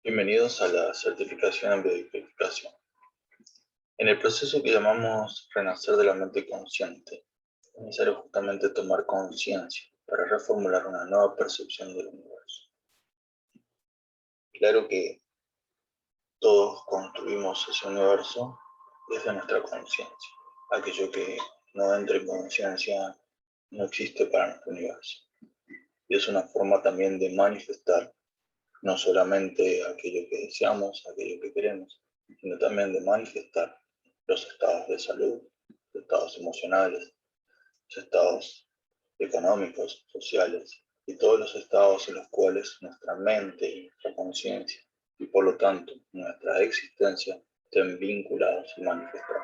Bienvenidos a la certificación en biodecodificación. En el proceso que llamamos renacer de la mente consciente, es necesario justamente tomar conciencia para reformular una nueva percepción del universo. Claro que todos construimos ese universo desde nuestra conciencia. Aquello que no entra en conciencia no existe para nuestro universo. Y es una forma también de manifestar no solamente aquello que deseamos, aquello que queremos, sino también de manifestar los estados de salud, los estados emocionales, los estados económicos, sociales, y todos los estados en los cuales nuestra mente y nuestra conciencia, y por lo tanto nuestra existencia, estén vinculados y manifestados.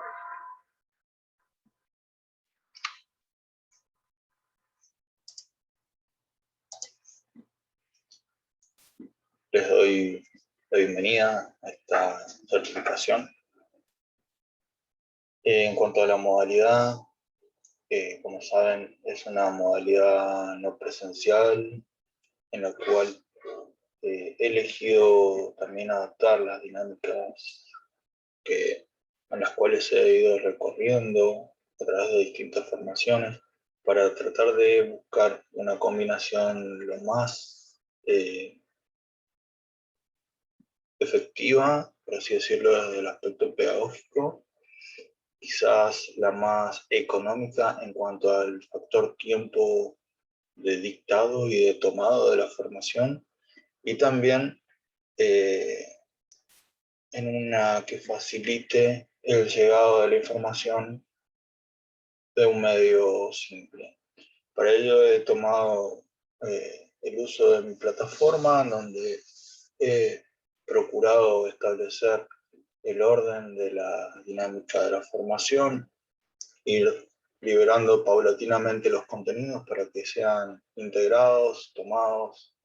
Les doy la bienvenida a esta certificación. En cuanto a la modalidad, como saben, es una modalidad no presencial en la cual he elegido también adaptar las dinámicas en las cuales he ido recorriendo a través de distintas formaciones para tratar de buscar una combinación lo más efectiva, por así decirlo, desde el aspecto pedagógico, quizás la más económica en cuanto al factor tiempo de dictado y de tomado de la formación, y también en una que facilite el llegado de la información de un medio simple. Para ello he tomado el uso de mi plataforma, donde he procurado establecer el orden de la dinámica de la formación, ir liberando paulatinamente los contenidos para que sean integrados, tomados,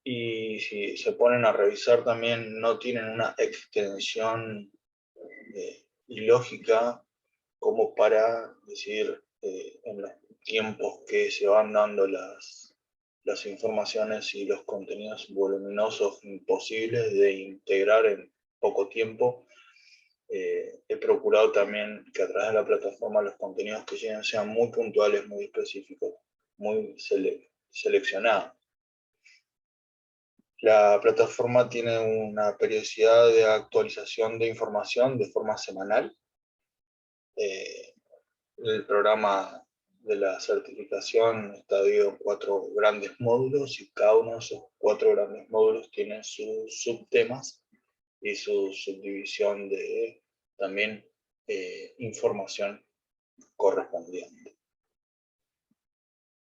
y si se ponen a revisar también no tienen una extensión ilógica como para decir en los tiempos que se van dando las informaciones y los contenidos voluminosos imposibles de integrar en poco tiempo. He procurado también que a través de la plataforma los contenidos que lleguen sean muy puntuales, muy específicos, muy seleccionados. La plataforma tiene una periodicidad de actualización de información de forma semanal. El programa de la certificación está dividido en 4 grandes módulos, y cada uno de esos 4 grandes módulos tiene sus subtemas y su subdivisión de también información correspondiente.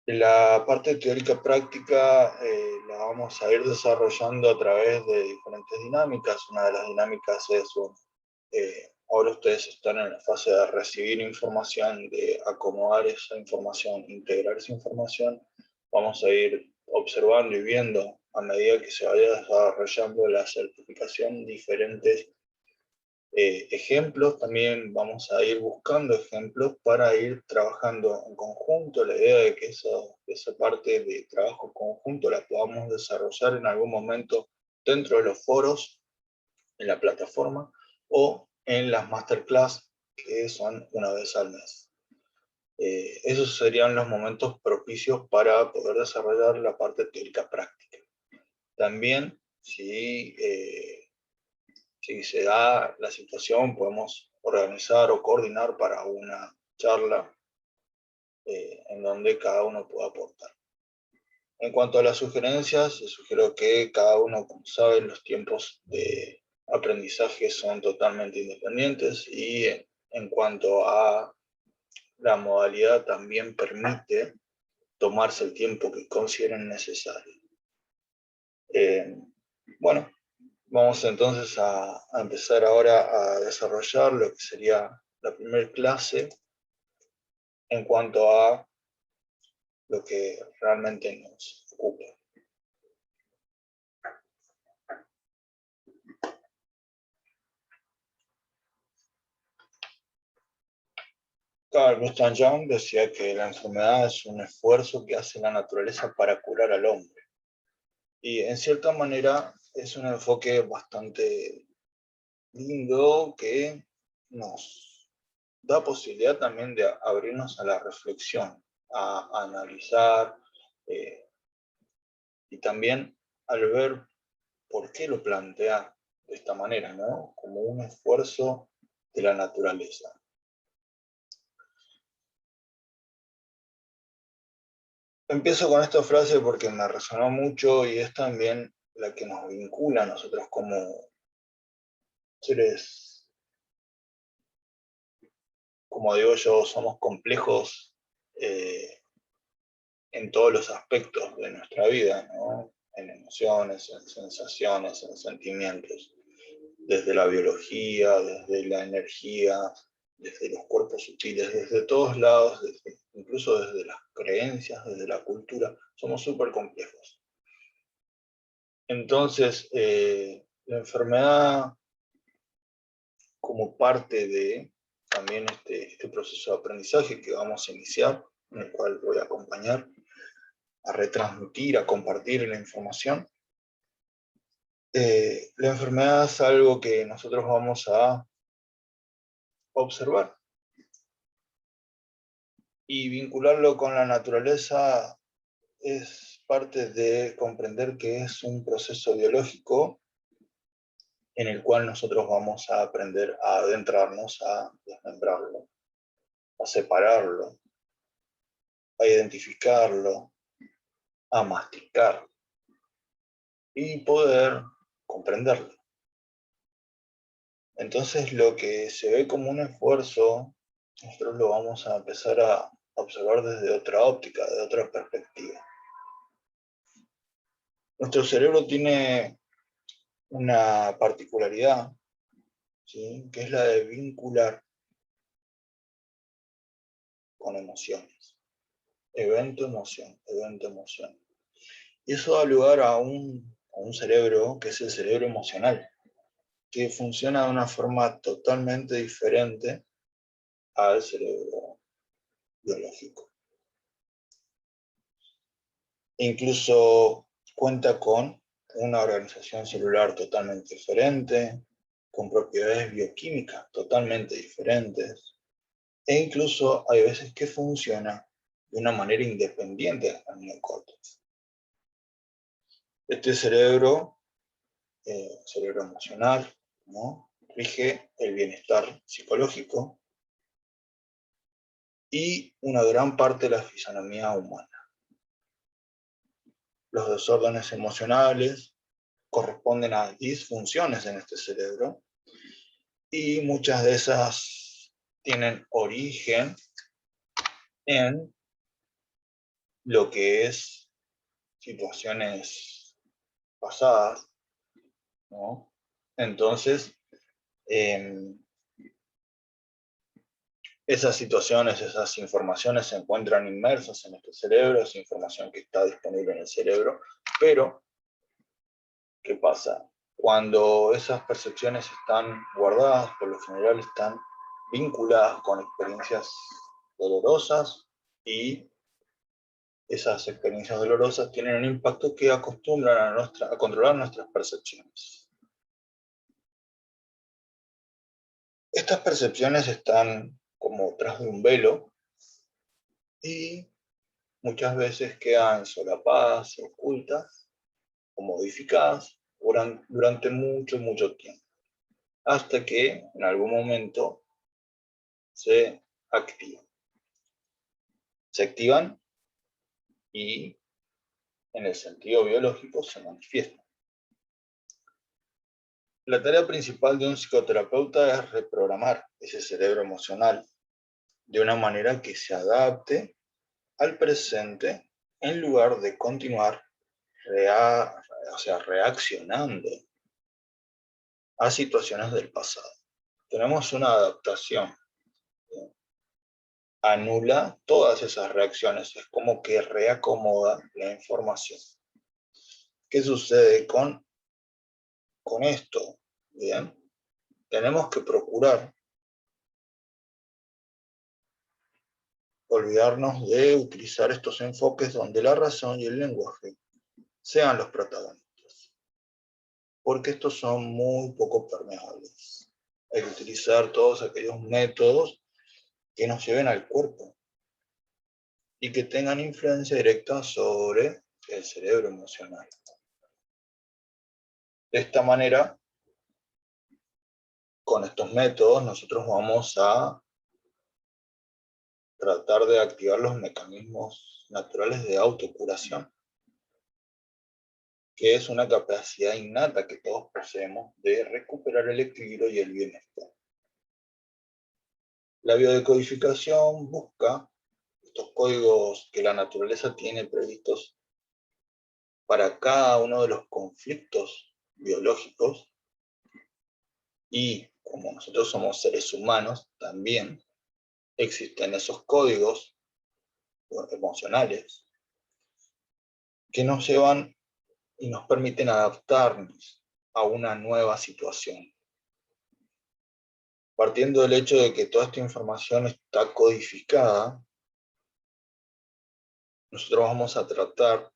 La parte teórica práctica la vamos a ir desarrollando a través de diferentes dinámicas. Una de las dinámicas es, ahora ustedes están en la fase de recibir información, de acomodar esa información, integrar esa información. Vamos a ir observando y viendo a medida que se vaya desarrollando la certificación diferentes ejemplos. También vamos a ir buscando ejemplos para ir trabajando en conjunto. La idea de que esa parte de trabajo conjunto la podamos desarrollar en algún momento dentro de los foros, en la plataforma, o en las masterclass, que son una vez al mes. Esos serían los momentos propicios para poder desarrollar la parte teórica práctica. También, si se da la situación, podemos organizar o coordinar para una charla en donde cada uno pueda aportar. En cuanto a las sugerencias, les sugiero que cada uno, como saben, los tiempos de aprendizaje son totalmente independientes, y en cuanto a la modalidad también permite tomarse el tiempo que consideren necesario. Bueno, vamos entonces a empezar ahora a desarrollar lo que sería la primera clase en cuanto a lo que realmente nos ocupa. Carl Gustav Jung decía que la enfermedad es un esfuerzo que hace la naturaleza para curar al hombre. Y en cierta manera es un enfoque bastante lindo que nos da posibilidad también de abrirnos a la reflexión, a analizar, y también al ver por qué lo plantea de esta manera, ¿no? Como un esfuerzo de la naturaleza. Empiezo con esta frase porque me resonó mucho y es también la que nos vincula a nosotros como seres, como digo yo, somos complejos en todos los aspectos de nuestra vida, ¿no? En emociones, en sensaciones, en sentimientos, desde la biología, desde la energía, desde los cuerpos sutiles, desde todos lados, incluso desde las creencias, desde la cultura, somos súper complejos. Entonces, la enfermedad como parte de también este proceso de aprendizaje que vamos a iniciar, en el cual voy a acompañar, a retransmitir, a compartir la información. La enfermedad es algo que nosotros vamos a observar y vincularlo con la naturaleza es parte de comprender que es un proceso biológico en el cual nosotros vamos a aprender a adentrarnos, a desmembrarlo, a separarlo, a identificarlo, a masticar y poder comprenderlo. Entonces lo que se ve como un esfuerzo, nosotros lo vamos a empezar a observar desde otra óptica, de otra perspectiva. Nuestro cerebro tiene una particularidad, ¿sí?, que es la de vincular con emociones. Evento, emoción, evento, emoción. Y eso da lugar a un cerebro que es el cerebro emocional, que funciona de una forma totalmente diferente al cerebro biológico. Incluso cuenta con una organización celular totalmente diferente, con propiedades bioquímicas totalmente diferentes, e incluso hay veces que funciona de una manera independiente del neocórtex. Este cerebro emocional, ¿no?, rige el bienestar psicológico y una gran parte de la fisonomía humana. Los desórdenes emocionales corresponden a disfunciones en este cerebro y muchas de esas tienen origen en lo que es situaciones pasadas, ¿no? Entonces, esas situaciones, esas informaciones se encuentran inmersas en este cerebro, es información que está disponible en el cerebro, pero ¿qué pasa? Cuando esas percepciones están guardadas, por lo general están vinculadas con experiencias dolorosas y esas experiencias dolorosas tienen un impacto que acostumbran a controlar nuestras percepciones. Estas percepciones están como tras de un velo y muchas veces quedan solapadas, ocultas o modificadas durante mucho, mucho tiempo, hasta que en algún momento se activan. Se activan y en el sentido biológico se manifiestan. La tarea principal de un psicoterapeuta es reprogramar ese cerebro emocional de una manera que se adapte al presente en lugar de continuar reaccionando a situaciones del pasado. Tenemos una adaptación, anula todas esas reacciones, es como que reacomoda la información. ¿Qué sucede con esto? Bien, tenemos que procurar olvidarnos de utilizar estos enfoques donde la razón y el lenguaje sean los protagonistas, porque estos son muy poco permeables. Hay que utilizar todos aquellos métodos que nos lleven al cuerpo y que tengan influencia directa sobre el cerebro emocional. De esta manera, con estos métodos, nosotros vamos a tratar de activar los mecanismos naturales de autocuración, que es una capacidad innata que todos poseemos de recuperar el equilibrio y el bienestar. La biodecodificación busca estos códigos que la naturaleza tiene previstos para cada uno de los conflictos biológicos, y como nosotros somos seres humanos, también existen esos códigos emocionales que nos llevan y nos permiten adaptarnos a una nueva situación. Partiendo del hecho de que toda esta información está codificada, nosotros vamos a tratar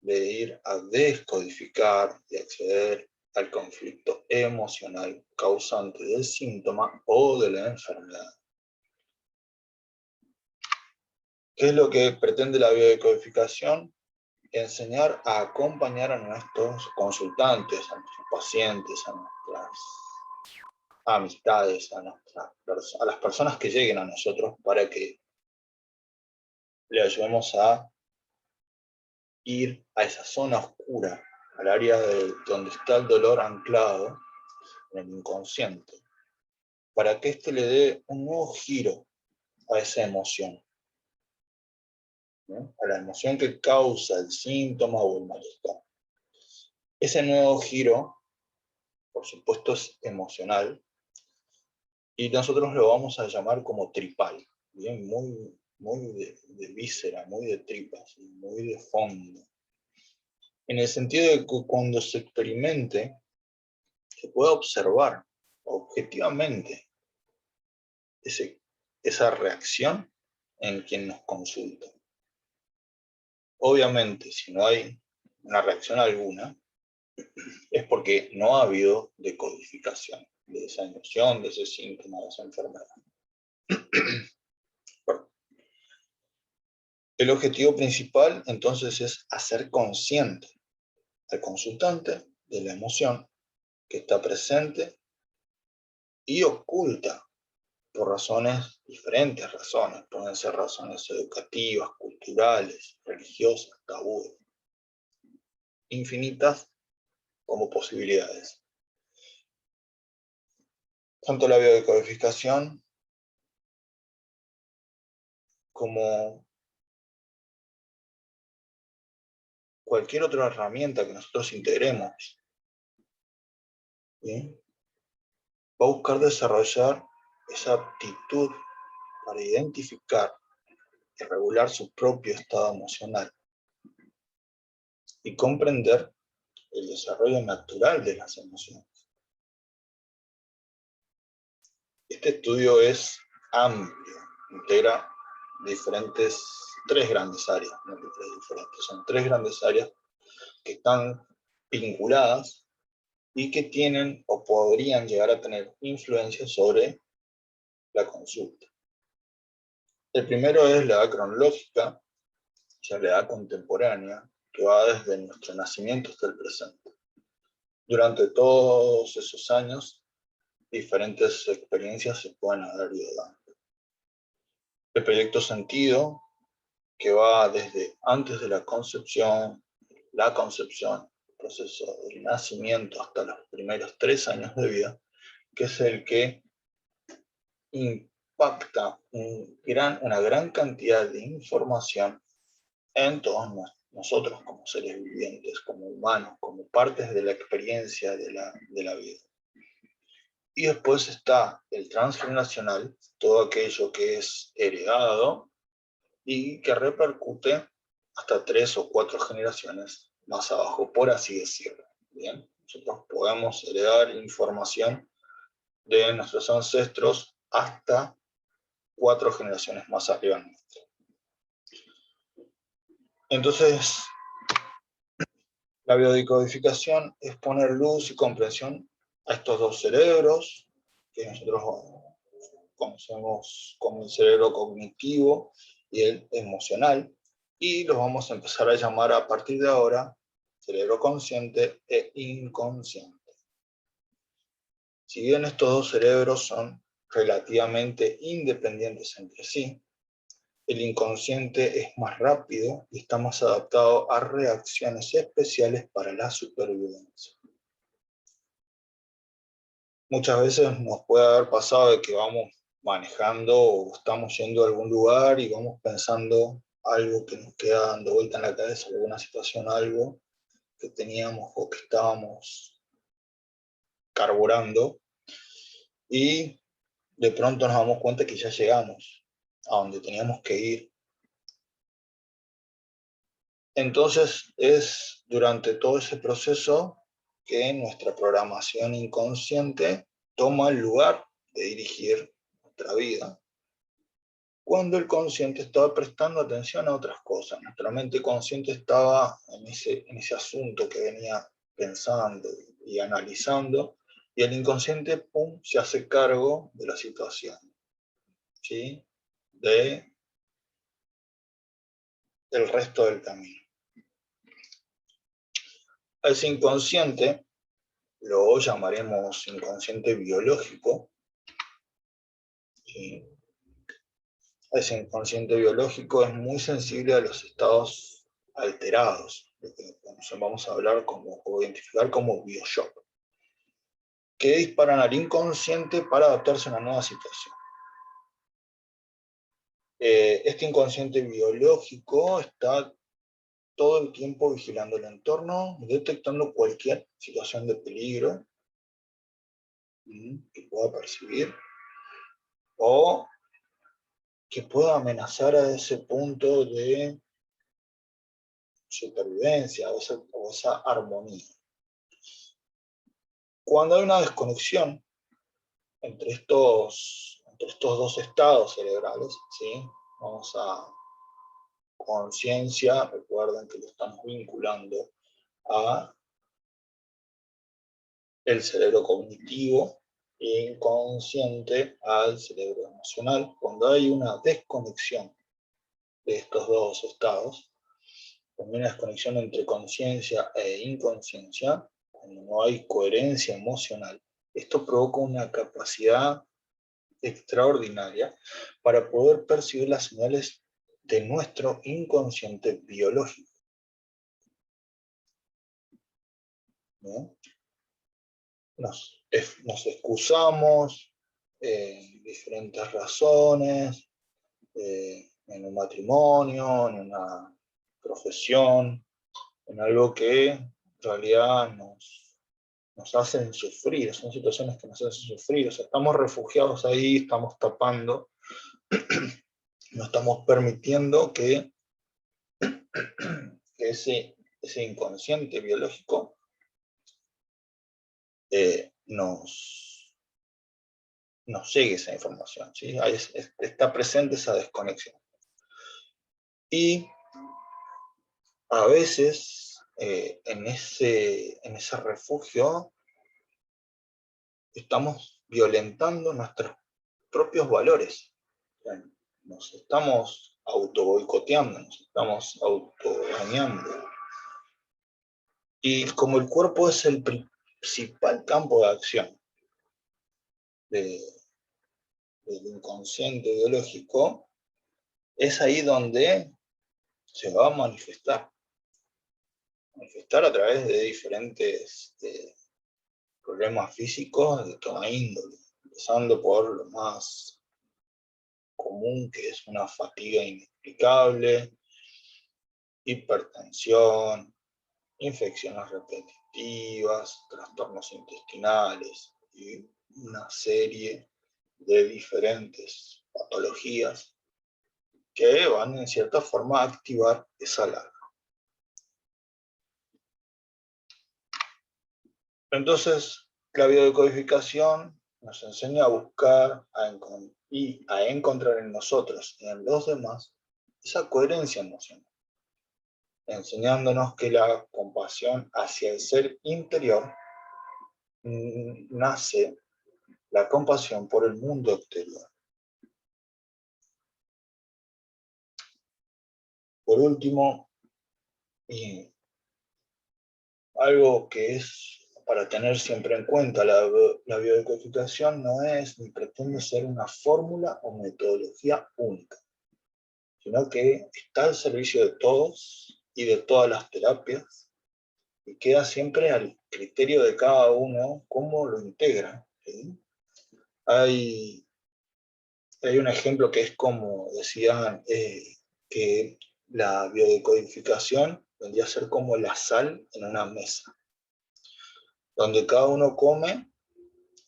de ir a descodificar y acceder al conflicto emocional causante del síntoma o de la enfermedad. ¿Qué es lo que pretende la biodecodificación? Enseñar a acompañar a nuestros consultantes, a nuestros pacientes, a nuestras amistades, a las personas que lleguen a nosotros, para que le ayudemos a ir a esa zona oscura, al área donde está el dolor anclado en el inconsciente, para que éste le dé un nuevo giro a esa emoción, ¿no? A la emoción que causa el síntoma o el malestar. Ese nuevo giro, por supuesto, es emocional, y nosotros lo vamos a llamar como tripal, ¿bien? Muy de víscera, muy de tripas, muy de fondo. En el sentido de que cuando se experimente, se pueda observar objetivamente esa reacción en quien nos consulta. Obviamente, si no hay una reacción alguna, es porque no ha habido decodificación de esa emoción, de ese síntoma, de esa enfermedad. El objetivo principal, entonces, es hacer consciente al consultante de la emoción que está presente y oculta por diferentes razones. Pueden ser razones educativas, culturales, religiosas, tabúes, infinitas como posibilidades. Tanto la biodecodificación como cualquier otra herramienta que nosotros integremos, ¿sí?, va a buscar desarrollar esa aptitud para identificar y regular su propio estado emocional y comprender el desarrollo natural de las emociones. Este estudio es amplio, integra tres grandes áreas, no tres diferentes, son tres grandes áreas que están vinculadas y que tienen o podrían llegar a tener influencia sobre la consulta. El primero es la edad cronológica, o sea, la edad contemporánea, que va desde nuestro nacimiento hasta el presente. Durante todos esos años, diferentes experiencias se pueden haber ido dando. El proyecto sentido, que va desde antes de la concepción, el proceso del nacimiento hasta los primeros 3 años de vida, que es el que impacta una gran cantidad de información en todos nosotros como seres vivientes, como humanos, como partes de la experiencia de la vida. Y después está el transgeneracional, todo aquello que es heredado y que repercute hasta 3 o 4 generaciones más abajo, por así decirlo. Bien, nosotros podemos heredar información de nuestros ancestros hasta 4 generaciones más arriba nuestra. Entonces, La biodecodificación es poner luz y comprensión a estos dos cerebros, que nosotros conocemos como el cerebro cognitivo y el emocional, y los vamos a empezar a llamar a partir de ahora cerebro consciente e inconsciente. Si bien estos dos cerebros son relativamente independientes entre sí, el inconsciente es más rápido y está más adaptado a reacciones especiales para la supervivencia. Muchas veces nos puede haber pasado de que vamos manejando o estamos yendo a algún lugar y vamos pensando algo que nos queda dando vuelta en la cabeza, alguna situación, algo que teníamos o que estábamos carburando, y de pronto nos damos cuenta que ya llegamos a donde teníamos que ir. Entonces es durante todo ese proceso que nuestra programación inconsciente toma el lugar de dirigir nuestra vida, cuando el consciente estaba prestando atención a otras cosas. Nuestra mente consciente estaba en ese asunto que venía pensando y analizando, y el inconsciente, pum, se hace cargo de la situación, ¿sí? Del resto del camino. A ese inconsciente lo llamaremos inconsciente biológico, ¿sí? Ese inconsciente biológico es muy sensible a los estados alterados, lo que vamos a hablar como, o identificar como bioshock, que disparan al inconsciente para adaptarse a una nueva situación. Este inconsciente biológico está todo el tiempo vigilando el entorno, detectando cualquier situación de peligro que pueda percibir, o que pueda amenazar a ese punto de supervivencia o esa armonía. Cuando hay una desconexión entre estos dos estados cerebrales, ¿sí? Vamos a conciencia, recuerden que lo estamos vinculando a el cerebro cognitivo, e inconsciente al cerebro emocional. Cuando hay una desconexión de estos dos estados, cuando hay una desconexión entre conciencia e inconsciencia, cuando no hay coherencia emocional, esto provoca una capacidad extraordinaria para poder percibir las señales de nuestro inconsciente biológico, ¿no? Nos excusamos, diferentes razones, en un matrimonio, en una profesión, en algo que en realidad nos hacen sufrir, son situaciones que nos hacen sufrir, o sea, estamos refugiados ahí, estamos tapando, no estamos permitiendo que ese inconsciente biológico nos llegue esa información, ¿sí? Ahí está presente esa desconexión. Y a veces en ese refugio estamos violentando nuestros propios valores. Nos estamos auto-boicoteando, nos estamos auto-dañando. Y como el cuerpo es el principal campo de acción del inconsciente biológico, es ahí donde se va a manifestar a través de diferentes problemas físicos de toda índole, empezando por lo más común, que es una fatiga inexplicable, hipertensión, infecciones repetitivas, trastornos intestinales y una serie de diferentes patologías que van en cierta forma a activar esa alarma. Entonces, la biodecodificación nos enseña a buscar y a encontrar en nosotros y en los demás esa coherencia emocional. enseñándonos que la compasión hacia el ser interior nace la compasión por el mundo exterior. Por último, y algo que es para tener siempre en cuenta, la biodecodificación no es ni pretende ser una fórmula o metodología única, sino que está al servicio de todos y de todas las terapias, y queda siempre al criterio de cada uno cómo lo integra, ¿sí? Hay un ejemplo que es como decían, que la biodecodificación vendría a ser como la sal en una mesa, donde cada uno come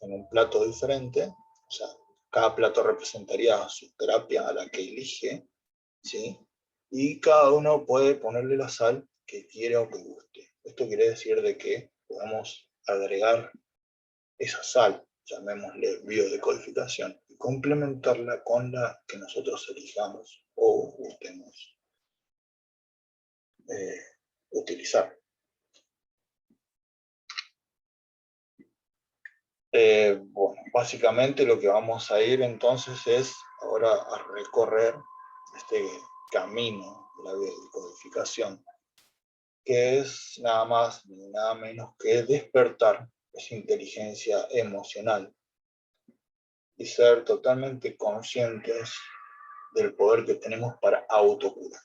en un plato diferente, o sea, cada plato representaría su terapia a la que elige, ¿sí? Y cada uno puede ponerle la sal que quiere o que guste. Esto quiere decir de que podamos agregar esa sal, llamémosle biodecodificación, y complementarla con la que nosotros elijamos o gustemos utilizar. Bueno, básicamente lo que vamos a ir entonces es ahora a recorrer este camino de la biodecodificación, que es nada más ni nada menos que despertar esa inteligencia emocional y ser totalmente conscientes del poder que tenemos para autocurar.